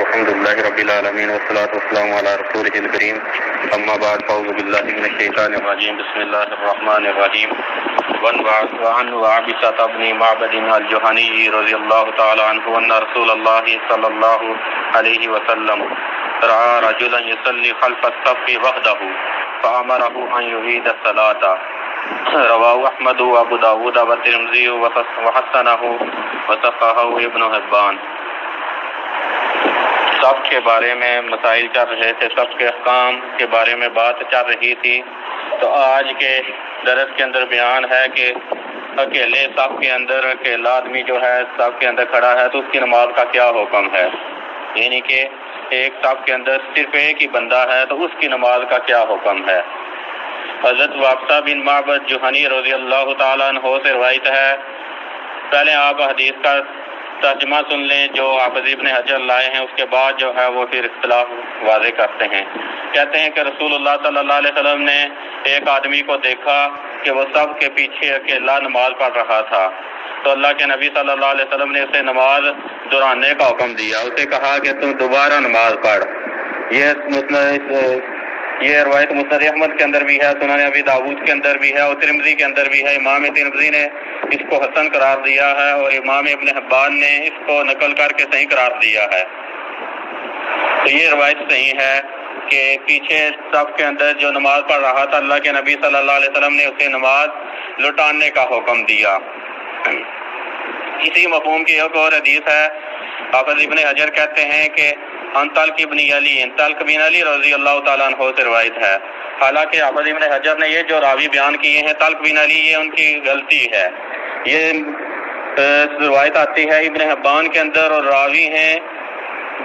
الحمد لله رب العالمين والصلاة والسلام على رسوله الكريم اما بعد فاعوذ بالله من الشيطان الرجيم بسم الله الرحمن الرحيم وعن عبسة بن معبد الجهني رضي الله تعالى عنه أن رسول الله صلى الله عليه وسلم رأى رجلا يصلي خلف الصف وحده فأمره أن يعيد الصلاة رواه احمد و ابو داود و ترمذی وحسنہ وصححہ ابن حبان۔ سب کے بارے میں مسائل چل رہے تھے، سب کے احکام کے بارے میں بات چل رہی تھی، تو آج کے درس کے اندر بیان ہے کہ اکیلے سب کے اندر اکیلا آدمی جو ہے سب کے اندر کھڑا ہے تو اس کی نماز کا کیا حکم ہے، یعنی کہ ایک سب کے اندر صرف ایک ہی بندہ ہے تو اس کی نماز کا کیا حکم ہے۔ حضرت وابسہ بن معبد جوہنی رضی اللہ تعالیٰ عنہ سے روایت ہے، پہلے آپ حدیث کا ترجمہ سن لیں جو حافظ ابن حجر لائے ہیں، اس کے بعد جو ہے وہ پھر اختلاف واضح کرتے ہیں۔ کہتے ہیں کہ رسول اللہ صلی اللہ علیہ وسلم نے ایک آدمی کو دیکھا کہ وہ سب کے پیچھے اکیلا نماز پڑھ رہا تھا، تو اللہ کے نبی صلی اللہ علیہ وسلم نے اسے نماز دہرانے کا حکم دیا، اسے کہا کہ تم دوبارہ نماز پڑھ۔ یہ روایت مسند احمد کے اندر بھی ہے، سنن ابی داؤد کے اندر بھی ہے اور ترمذی کے اندر بھی ہے۔ امام ترمذی نے اس کو حسن قرار دیا ہے اور امام ابن حبان نے اس کو نقل کر کے صحیح قرار دیا ہے۔ تو یہ روایت صحیح ہے کہ پیچھے سب کے اندر جو نماز پڑھ رہا تھا اللہ کے نبی صلی اللہ علیہ وسلم نے اسے نماز لوٹانے کا حکم دیا۔ اسی مفہوم کی ایک اور حدیث ہے، حافظ ابن حجر کہتے ہیں کہ طلق بن علی رضی اللہ تعالیٰ عنہ سے روایت ہے۔ حالانکہ حافظ ابن حجر نے یہ جو راوی بیان کیے ہیں طلق بن علی، یہ ان کی غلطی ہے۔ یہ روایت آتی ہے ابن حبان کے اندر اور راوی ہیں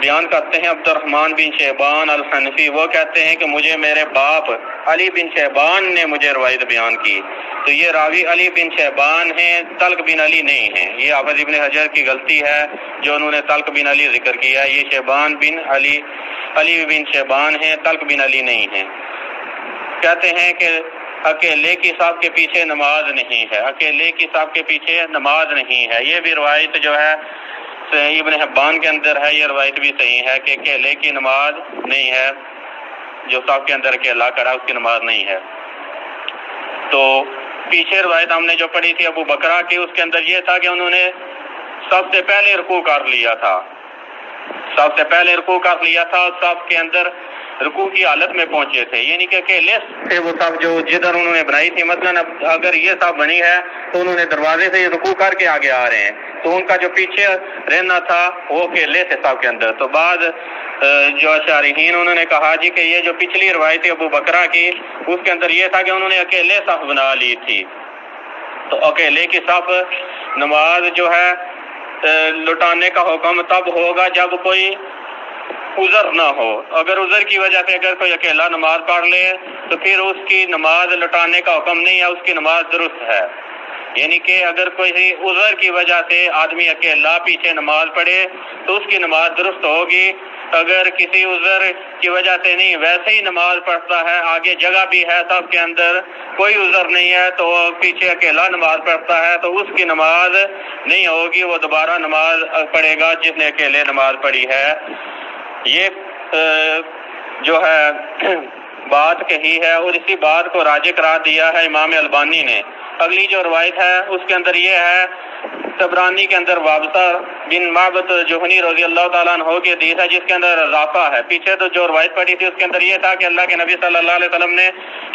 بیان کرتے ہیں عبدالرحمن بن شیبان الحنفی، وہ کہتے ہیں کہ مجھے میرے باپ علی بن شیبان نے مجھے روایت بیان کی، تو یہ راوی علی بن شیبان ہیں، طلق بن علی نہیں ہیں۔ یہ حافظ ابن حجر کی غلطی ہے جو انہوں نے طلق بن علی ذکر کیا ہے، یہ شیبان بن علی بن شیبان ہیں، طلق بن علی نہیں ہیں۔ کہتے ہیں کہ اکیلے کی صف کے پیچھے نماز نہیں ہے، اکیلے کی صف کے پیچھے نماز نہیں ہے۔ یہ بھی روایت جو ہے ابن حبان کے اندر ہے، یہ روایت بھی صحیح ہے کہ اکیلے کی نماز نہیں ہے، جو صف کے اندر اکیلا کھڑا اس کی نماز نہیں ہے۔ تو پیچھے روایت ہم نے جو پڑھی تھی ابو بکرہ کی، اس کے اندر یہ تھا کہ انہوں نے سب سے پہلے رکوع کر لیا تھا، سب سے پہلے رکوع کر لیا تھا اور سب کے اندر رکوع کی حالت میں پہنچے تھے، یعنی کہ اکیلے سے وہ سب جو جدھر انہوں نے بنائی تھی، مثلا اگر یہ سب بنی ہے تو انہوں نے دروازے سے رکوع کر کے آگے آ رہے ہیں، تو ان کا جو پیچھے رہنا تھا وہ اکیلے تھے سب کے اندر۔ تو بعد جو شارحین انہوں نے کہا جی کہ یہ جو پچھلی روایت تھی ابو بکرہ کی، اس کے اندر یہ تھا کہ انہوں نے اکیلے صف بنا لی تھی، تو اکیلے کی صف نماز جو ہے لٹانے کا حکم تب ہوگا جب کوئی عذر نہ ہو۔ اگر عذر کی وجہ سے اگر کوئی اکیلا نماز پڑھ لے تو پھر اس کی نماز لٹانے کا حکم نہیں ہے، اس کی نماز درست ہے۔ یعنی کہ اگر کوئی عذر کی وجہ سے آدمی اکیلا پیچھے نماز پڑھے تو اس کی نماز درست ہوگی، اگر کسی عذر کی وجہ سے نہیں ویسے ہی نماز پڑھتا ہے، آگے جگہ بھی ہے سب کے اندر، کوئی عذر نہیں ہے تو پیچھے اکیلا نماز پڑھتا ہے تو اس کی نماز نہیں ہوگی، وہ دوبارہ نماز پڑھے گا جس نے اکیلے نماز پڑھی ہے۔ یہ جو ہے بات کہی ہے اور اسی بات کو راجح قرار دیا ہے امام البانی نے۔ اگلی جو روایت ہے اس کے اندر یہ ہے، طبرانی کے اندر وابسہ بن معبد جوہنی رضی اللہ تعالیٰ عنہ کی حدیث ہے جس کے اندر اضافہ ہے۔ پیچھے تو جو روایت پڑھی تھی اس کے اندر یہ تھا کہ اللہ کے نبی صلی اللہ علیہ وسلم نے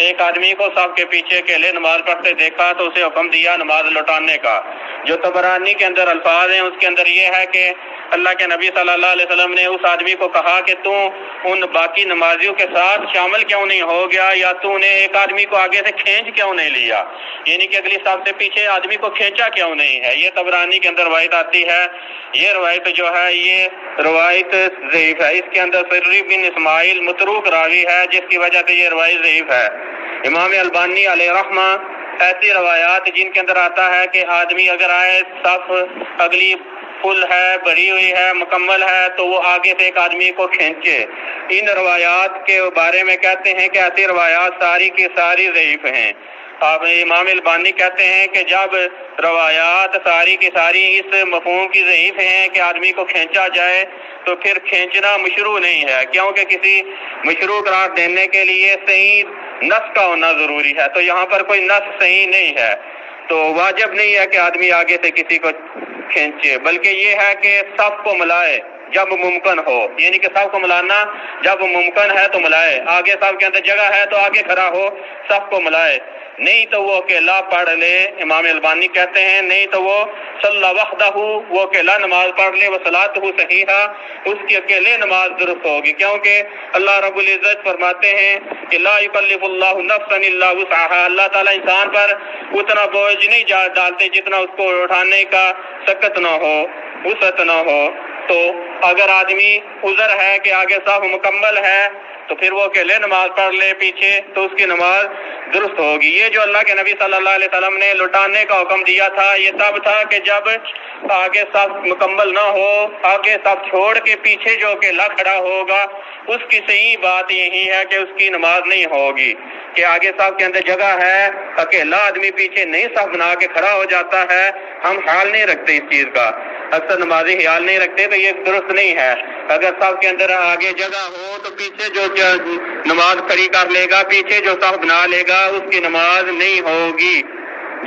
ایک آدمی کو صف کے پیچھے اکیلے نماز پڑھتے دیکھا تو اسے حکم دیا نماز لوٹانے کا۔ جو طبرانی کے اندر الفاظ ہیں اس کے اندر یہ ہے کہ اللہ کے نبی صلی اللہ علیہ وسلم نے اس آدمی کو کہا کہ تو ان باقی نمازیوں کے ساتھ شامل کیوں نہیں ہو گیا، یا تو نے ایک آدمی کو آگے سے کھینچ کیوں نہیں لیا، یعنی کہ اگلی صف سے پیچھے آدمی کو کھینچا کیوں نہیں ہے۔ یہ طبرانی کے اندر روایت آتی ہے، یہ روایت جو ہے یہ روایت ضعیف ہے، اس کے اندر سری بن اسماعیل متروک راوی ہے جس کی وجہ سے یہ روایت ضعیف ہے۔ امام البانی علیہ رحمہ ایسی روایات جن کے اندر آتا ہے کہ آدمی اگر آئے صف اگلی فل ہے، بڑی ہوئی ہے، مکمل ہے تو وہ آگے سے ایک آدمی کو کھینچے، ان روایات کے بارے میں کہتے ہیں کہ ایسی روایات ساری کی ساری ضعیف ہیں۔ امام البانی کہتے ہیں کہ جب روایات ساری کی ساری اس مفہوم کی ضعیف ہیں کہ آدمی کو کھینچا جائے تو پھر کھینچنا مشروع نہیں ہے، کیونکہ کسی مشروع قرار دینے کے لیے صحیح نص کا ہونا ضروری ہے، تو یہاں پر کوئی نص صحیح نہیں ہے، تو واجب نہیں ہے کہ آدمی آگے سے کسی کو کھینچے، بلکہ یہ ہے کہ صف کو ملائے جب ممکن ہو، یعنی کہ صف کو ملانا جب ممکن ہے تو ملائے، آگے صف کے اندر جگہ ہے تو آگے کھڑا ہو صف کو ملائے، نہیں تو وہ اکیلا پڑھ لے۔ امام البانی کہتے ہیں نہیں تو وہ صلی وحدہ، وہ اکیلا نماز پڑھ لے، وصلاۃہ صحیحہ، اس کی اکیلے نماز درست ہوگی، کیونکہ اللہ رب العزت فرماتے ہیں کہ لا یکلف اللہ نفسا الا وسعها، اللہ تعالیٰ انسان پر اتنا بوجھ نہیں ڈالتے جتنا اس کو اٹھانے کا طاقت نہ ہو، وسعت نہ ہو۔ تو اگر آدمی عذر ہے کہ آگے صف مکمل ہے تو پھر وہ اکیلے نماز پڑھ لے پیچھے، تو اس کی نماز درست ہوگی۔ یہ جو اللہ کے نبی صلی اللہ علیہ وسلم نے لٹانے کا حکم دیا تھا، یہ تب تھا کہ جب آگے صف مکمل نہ ہو، آگے صف چھوڑ کے پیچھے جو اکیلا کھڑا ہوگا، اس کی صحیح بات یہی ہے کہ اس کی نماز نہیں ہوگی، کہ آگے صف کے اندر جگہ ہے، اکیلا آدمی پیچھے نہیں صف بنا کے کھڑا ہو جاتا ہے، ہم خیال نہیں رکھتے اس چیز کا، اکثر نمازی خیال نہیں رکھتے، تو یہ درست نہیں ہے۔ اگر صف کے اندر آگے جگہ ہو تو پیچھے جو نماز کھڑی کر لے گا، پیچھے جو صف بنا لے گا، اس کی نماز نہیں ہوگی،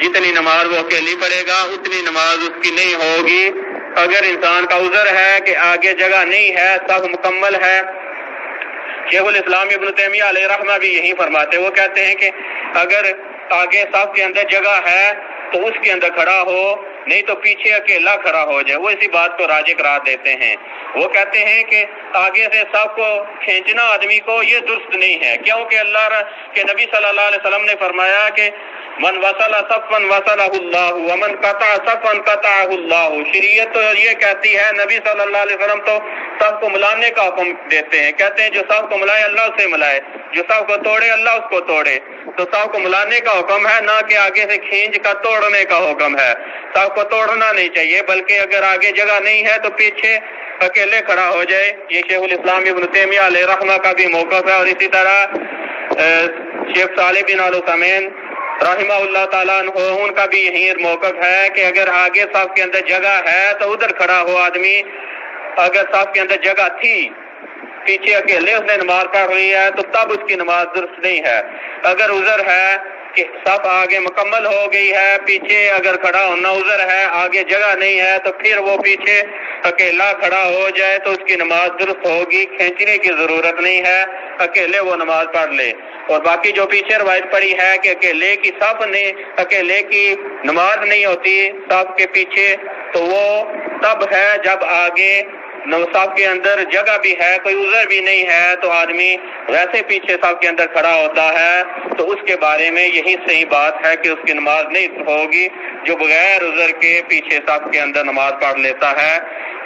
جتنی نماز وہ اکیلی پڑھے گا اتنی نماز اس کی نہیں ہوگی۔ اگر انسان کا عذر ہے کہ آگے جگہ نہیں ہے، صف مکمل ہے، شیخ الاسلام ابن تیمیہ علیہ رحمہ بھی یہی فرماتے، وہ کہتے ہیں کہ اگر آگے صف کے اندر جگہ ہے تو اس کے اندر کھڑا ہو، نہیں تو پیچھے اکیلا کھڑا ہو جائے، وہ اسی بات کو راجح قرار دیتے ہیں۔ وہ کہتے ہیں کہ آگے سے صف کو کھینچنا آدمی کو یہ درست نہیں ہے، کیونکہ اللہ کے نبی صلی اللہ علیہ وسلم نے فرمایا کہ من وصل صفا وصلہ اللہ ومن قطع صفا قطعہ اللہ، شریعت تو یہ کہتی ہے، نبی صلی اللہ علیہ وسلم تو صف کو ملانے کا حکم دیتے ہیں، کہتے ہیں جو صف کو ملائے اللہ اسے ملائے، جو صف کو توڑے اللہ اس کو توڑے، تو صف کو ملانے کا حکم ہے، نہ کہ آگے سے کھینچ کر توڑنے کا حکم ہے۔ صف کو توڑنا نہیں چاہیے، بلکہ اگر آگے جگہ نہیں ہے تو پیچھے اکیلے کھڑا ہو جائے۔ یہ شیخ الاسلام ابن تیمیہ علیہ رحمہ کا بھی موقف ہے، اور اسی طرح شیخ صالح بن العثیمین رحمہ اللہ تعالیٰ عنہ، ان کا بھی یہی موقف ہے کہ اگر آگے صف کے اندر جگہ ہے تو ادھر کھڑا ہو آدمی، اگر صف کے اندر جگہ تھی، پیچھے اکیلے اس نے نماز پڑھ رہی ہے تو تب اس کی نماز درست نہیں ہے۔ اگر عذر ہے کہ صف آگے مکمل ہو گئی ہے، پیچھے اگر کھڑا ہونا عذر ہے، آگے جگہ نہیں ہے، تو پھر وہ پیچھے اکیلا کھڑا ہو جائے تو اس کی نماز درست ہوگی، کھینچنے کی ضرورت نہیں ہے، اکیلے وہ نماز پڑھ لے۔ اور باقی جو پیچھے روایت پڑی ہے کہ اکیلے کی صف نہیں، اکیلے کی نماز نہیں ہوتی صف کے پیچھے، تو وہ تب ہے جب آگے صف کے اندر جگہ بھی ہے، کوئی عذر بھی نہیں ہے، تو آدمی ویسے پیچھے صف کے اندر کھڑا ہوتا ہے، تو اس کے بارے میں یہی صحیح بات ہے کہ اس کی نماز نہیں ہوگی جو بغیر عذر کے پیچھے صف کے اندر نماز پڑھ لیتا ہے۔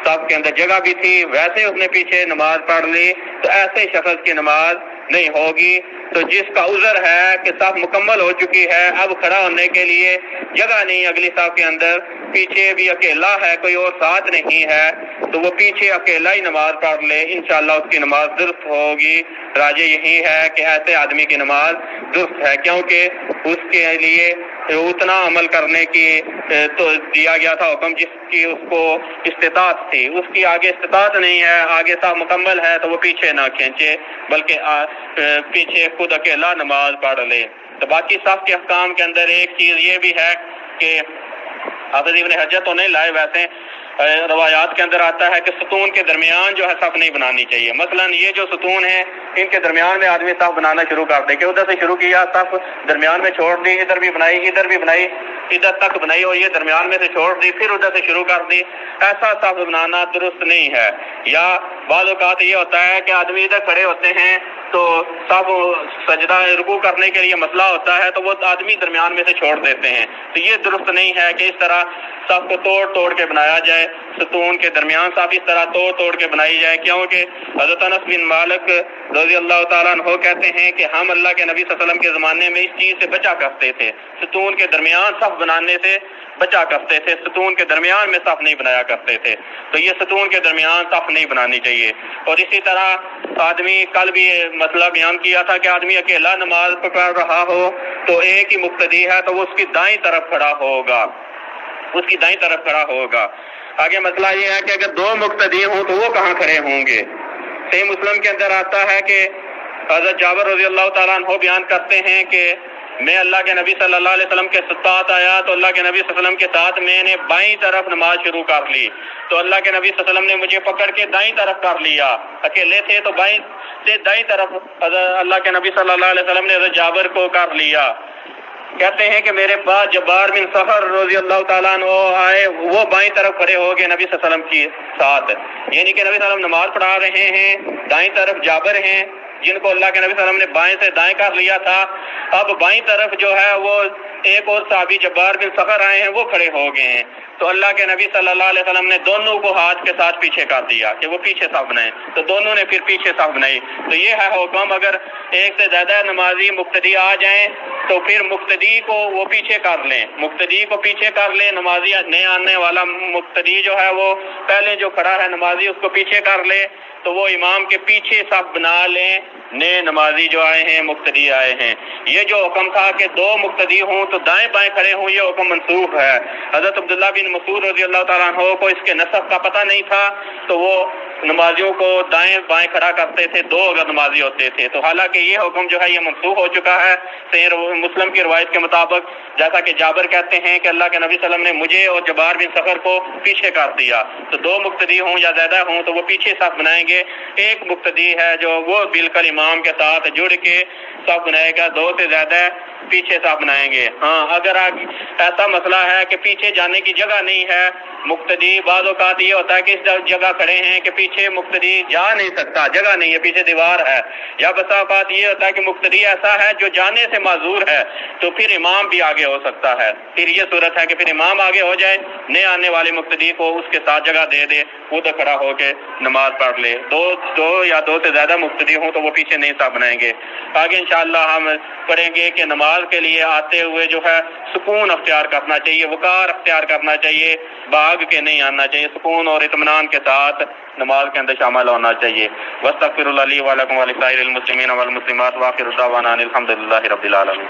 صف کے اندر جگہ بھی تھی، ویسے اس نے پیچھے نماز پڑھ لی، تو ایسے شخص کی نماز نہیں ہوگی۔ تو جس کا عذر ہے کہ صف مکمل ہو چکی ہے، اب کھڑا ہونے کے لیے جگہ نہیں اگلی صف کے اندر، پیچھے بھی اکیلا ہے، کوئی اور ساتھ نہیں ہے، تو وہ پیچھے اکیلا ہی نماز پڑھ لے، انشاءاللہ اس کی نماز درست ہوگی۔ راجہ یہی ہے کہ ایسے آدمی کی نماز درست ہے، کیونکہ اس کے لیے اتنا عمل کرنے کی تو دیا گیا تھا حکم جس کی اس کو استطاعت تھی، اس کی آگے استطاعت نہیں ہے، آگے صف مکمل ہے تو وہ پیچھے نہ کھینچے، بلکہ پیچھے خود اکیلا نماز پڑھ لے۔ تو باقی صف کے احکام کے اندر ایک چیز یہ بھی ہے کہ حافظ ابن حجر تو نہیں لائے، ویسے روایات کے اندر آتا ہے کہ ستون کے درمیان جو ہے صف نہیں بنانی چاہیے۔ مثلا یہ جو ستون ہے، ان کے درمیان میں آدمی صف بنانا شروع کر دے، کہ ادھر سے شروع کیا، صف درمیان میں چھوڑ دی، ادھر بھی بنائی، ادھر بھی بنائی، ادھر تک بنائی، اور یہ درمیان میں سے چھوڑ دی، پھر ادھر سے شروع کر دی، ایسا صف بنانا درست نہیں ہے۔ یا بعض اوقات یہ ہوتا ہے کہ آدمی ادھر کھڑے ہوتے ہیں تو صف سجدہ رکوع کرنے کے لیے مسئلہ ہوتا ہے تو وہ آدمی درمیان میں سے چھوڑ دیتے ہیں، تو یہ درست نہیں ہے کہ اس طرح صف کو توڑ توڑ کے بنایا جائے، ستون کے درمیان صف اس طرح توڑ توڑ کے بنائی جائے، کیونکہ حضرت انس بن مالک رضی اللہ تعالیٰ عنہ کہتے ہیں کہ ہم اللہ کے نبی صلی اللہ علیہ وسلم کے زمانے میں اس چیز سے بچا کرتے تھے، ستون کے درمیان صف بنانے سے بچا کرتے تھے، ستون کے درمیان میں صف نہیں بنایا کرتے تھے، تو یہ ستون کے درمیان صف نہیں بنانی چاہیے۔ اور اسی طرح آدمی، کل بھی مسئلہ بیان کیا تھا کہ آدمی اکیلا نماز پڑھ رہا ہو تو ایک ہی مقتدی ہے تو وہ اس کی دائیں طرف کھڑا ہوگا، اس کی دائیں طرف کھڑا ہوگا، آگے مسئلہ یہ ہے کہ اگر 2 مقتدی ہوں تو وہ کہاں کھڑے ہوں گے؟ صحیح مسلم کے اندر آتا ہے کہ حضرت جابر رضی اللہ تعالیٰ عنہ بیان کرتے ہیں کہ میں اللہ کے نبی صلی اللہ علیہ وسلم کے ساتھ آیا تو اللہ کے نبی صلی اللہ علیہ وسلم کے ساتھ میں نے بائیں طرف نماز شروع کر لی، تو اللہ کے نبی صلی اللہ علیہ وسلم نے مجھے پکڑ کے دائیں طرف کر لیا، اکیلے تھے تو بائیں سے دائیں طرف اللہ کے نبی صلی اللہ علیہ وسلم نے حضرت جابر کو کر لیا۔ کہتے ہیں کہ میرے پاس جبار بن سفر رضی اللہ تعالیٰ عنہ آئے، وہ بائیں طرف کھڑے ہو گئے نبی صلی اللہ علیہ وسلم کے ساتھ، یعنی کہ نبی صلی اللہ علیہ وسلم نماز پڑھا رہے ہیں، دائیں طرف جابر ہیں جن کو اللہ کے نبی صلی اللہ علیہ وسلم نے بائیں سے دائیں کر لیا تھا، اب بائیں طرف جو ہے وہ ایک اور صحابی جبار بن سفر آئے ہیں، وہ کھڑے ہو گئے ہیں، تو اللہ کے نبی صلی اللہ علیہ وسلم نے دونوں کو ہاتھ کے ساتھ پیچھے کر دیا کہ وہ پیچھے صف بنائیں، تو دونوں نے پھر پیچھے صف بنائی۔ تو یہ ہے حکم، اگر ایک سے زیادہ نمازی مقتدی آ جائیں تو پھر مقتدی کو وہ پیچھے کر لیں، مقتدی کو پیچھے کر لیں، نمازی نئے آنے والا مقتدی جو ہے وہ پہلے جو کھڑا ہے نمازی اس کو پیچھے کر لے، تو وہ امام کے پیچھے صف بنا لیں، نئے نمازی جو آئے ہیں مقتدی آئے ہیں۔ یہ جو حکم تھا کہ 2 مقتدی ہوں تو دائیں بائیں کھڑے ہوں، یہ حکم منسوخ ہے۔ حضرت عبداللہ بن مسعود رضی اللہ تعالیٰ عنہ کو اس کے نسخ کا پتہ نہیں تھا، تو وہ نمازیوں کو دائیں بائیں کھڑا کرتے تھے 2 اگر نمازی ہوتے تھے، تو حالانکہ یہ حکم جو ہے یہ منسوخ ہو چکا ہے۔ صحیح مسلم کی روایت کے مطابق جیسا کہ جابر کہتے ہیں کہ اللہ کے نبی صلی اللہ علیہ وسلم نے مجھے اور جبار بن سفر کو پیچھے کر دیا، تو 2 مقتدی ہوں یا زیادہ ہوں تو وہ پیچھے صف بنائیں گے، ایک مقتدی ہے جو وہ بالکل امام کے ساتھ جڑ کے صف بنائے گا، 2 سے زیادہ پیچھے صف بنائیں گے۔ ہاں اگر ایسا مسئلہ ہے کہ پیچھے جانے کی جگہ نہیں ہے، مقتدی بعض اوقات یہ ہوتا ہے کہ اس جگہ کھڑے ہیں کہ پیچھے مقتدی جا نہیں سکتا، جگہ نہیں ہے، پیچھے دیوار ہے، یا بسا اوقات یہ ہوتا ہے کہ مقتدی ایسا ہے جو جانے سے معذور ہے، تو پھر امام بھی آگے ہو سکتا ہے، پھر یہ صورت ہے کہ پھر امام آگے ہو جائے، نئے آنے والے مقتدی کو اس کے ساتھ جگہ دے دے، خود کھڑا ہو کے نماز پڑھ لے۔ 2 یا 2 سے زیادہ مقتدی ہوں تو وہ پیچھے نہیں صف بنائیں گے۔ آگے انشاءاللہ ہم پڑھیں گے کہ نماز کے لیے آتے ہوئے جو ہے سکون اختیار کرنا چاہیے، وقار اختیار کرنا چاہیے، بھاگ کے نہیں آنا چاہیے، سکون اور اطمینان کے ساتھ نماز کے اندر شامل ہونا چاہیے۔ واستغفر اللہ لی ولکم ولسائر المسلمین والمسلمات، وآخر دعوانا الحمد للہ رب العالمین۔